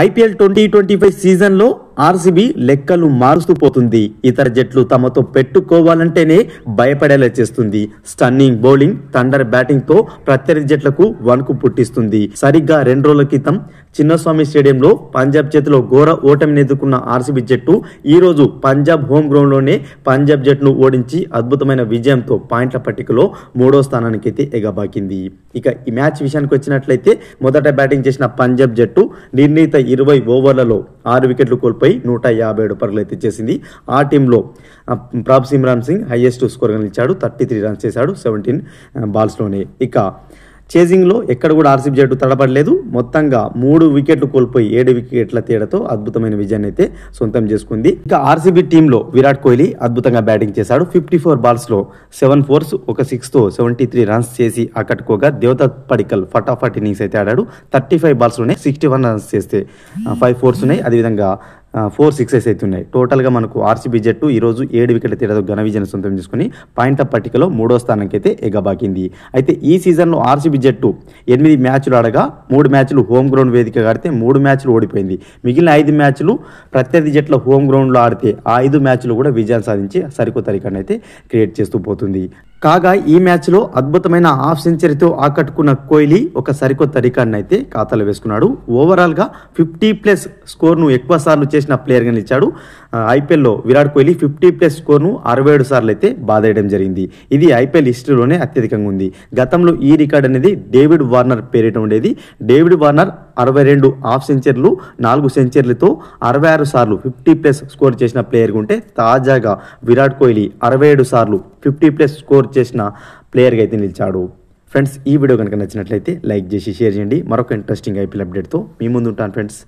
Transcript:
IPL 2025 సీజన్లో RCB లెక్కలు మారుస్తూ పోతుంది. ఇతర జట్లు తమతో పెట్టుకోవాలంటేనే భయపడేలా చేస్తుంది. స్టన్నింగ్ బౌలింగ్, థండర్ బ్యాటింగ్ తో ప్రత్యర్థి జట్లకు వణుకు పుట్టిస్తుంది. సరిగ్గా 2 రోజుల క్రితం చిన్నస్వామి స్టేడియంలో పంజాబ్ చేతిలో ఘోర ఓటమిని ఎదుర్కొన్న ఆర్సీబీ జట్టు ఈ రోజు పంజాబ్ హోమ్ గ్రౌండ్ లోనే పంజాబ్ జట్టును ఓడించి అద్భుతమైన విజయంతో పాయింట్ల పట్టికలో 3వ స్థానానికి అయితే ఎగబాకింది. ఇక ఈ మ్యాచ్ విషయానికి వచ్చినట్లయితే మొదట బ్యాటింగ్ చేసిన పంజాబ్ జట్టు నిర్ణీత 20 ఓవర్లలో 6 వికెట్లు కోల్పోయి 157 పరుగులు అయితే చేసింది. ఆ టీంలో ప్రాబ్ సిమ్రాన్ సింగ్ హైయెస్ట్ స్కోర్ నిలిచాడు. 33 రన్స్ చేశాడు 17 బాల్స్లోనే. ఇక చేజింగ్లో ఎక్కడ కూడా ఆర్సీబీ జట్టు తడబడలేదు. మొత్తంగా 3 వికెట్లు కోల్పోయి 7 వికెట్ల తేడాతో అద్భుతమైన విజయాన్ని అయితే సొంతం చేసుకుంది. ఇక ఆర్సీబీ టీంలో విరాట్ కోహ్లీ అద్భుతంగా బ్యాటింగ్ చేశాడు. 54 బాల్స్లో 7 4s 1 6తో 73 రన్స్ చేసి ఆకట్టుకోగా దేవదత్ పడిక్కల్ ఫటాఫట్ ఇన్నింగ్స్ అయితే ఆడాడు. 35 బాల్స్లోనే 61 రన్స్ చేస్తే 5 4s ఉన్నాయి. అదేవిధంగా 4 6s అయితే ఉన్నాయి. టోటల్గా మనకు ఆర్సీబీ జట్టు ఈరోజు 7 వికెట్ల తేడాతో ఘన విజయాన్ని సొంతం చేసుకుని పాయింట్ల పట్టికలో 3వ స్థానానికి అయితే ఎగబాకింది. అయితే ఈ సీజన్లో ఆర్సీబీ జట్టు 8 మ్యాచ్లు ఆడగా 3 మ్యాచ్లు హోమ్ గ్రౌండ్ వేదిక ఆడితే 3 మ్యాచ్లు ఓడిపోయింది. మిగిలిన 5 మ్యాచ్లు ప్రత్యర్థి జట్ల హోమ్ గ్రౌండ్లో ఆడితే ఆ 5 మ్యాచ్లు కూడా విజయం సాధించి సరికొత్త రికార్డును అయితే క్రియేట్ చేస్తూ పోతుంది. కాగా ఈ మ్యాచ్లో అద్భుతమైన హాఫ్ సెంచరీతో ఆకట్టుకున్న కోహ్లీ ఒక సరికొత్త రికార్డును అయితే ఖాతాలో వేసుకున్నాడు. ఓవరాల్గా 50+ స్కోర్ను ఎక్కువ సార్లు చేసిన ప్లేయర్గా నిలిచాడు. ఐపీఎల్లో విరాట్ కోహ్లీ 50+ స్కోర్ను 67 సార్లు అయితే బాదేయడం జరిగింది. ఇది ఐపీఎల్ హిస్టరీలోనే అత్యధికంగా ఉంది. గతంలో ఈ రికార్డ్ అనేది డేవిడ్ వార్నర్ పేరిట ఉండేది. డేవిడ్ వార్నర్ 62 హాఫ్ సెంచరీలు 4 సెంచరీలతో 66 సార్లు 50+ స్కోర్ చేసిన ప్లేయర్గా ఉంటే తాజాగా విరాట్ కోహ్లీ 67 సార్లు 50+ స్కోర్ చేసిన ప్లేయర్గా అయితే నిలిచాడు. ఫ్రెండ్స్, ఈ వీడియో కనుక నచ్చినట్లయితే లైక్ చేసి షేర్ చేయండి. మరొక ఇంట్రెస్టింగ్ ఐపీఎల్ అప్డేట్తో మీ ముందు ఉంటాను ఫ్రెండ్స్.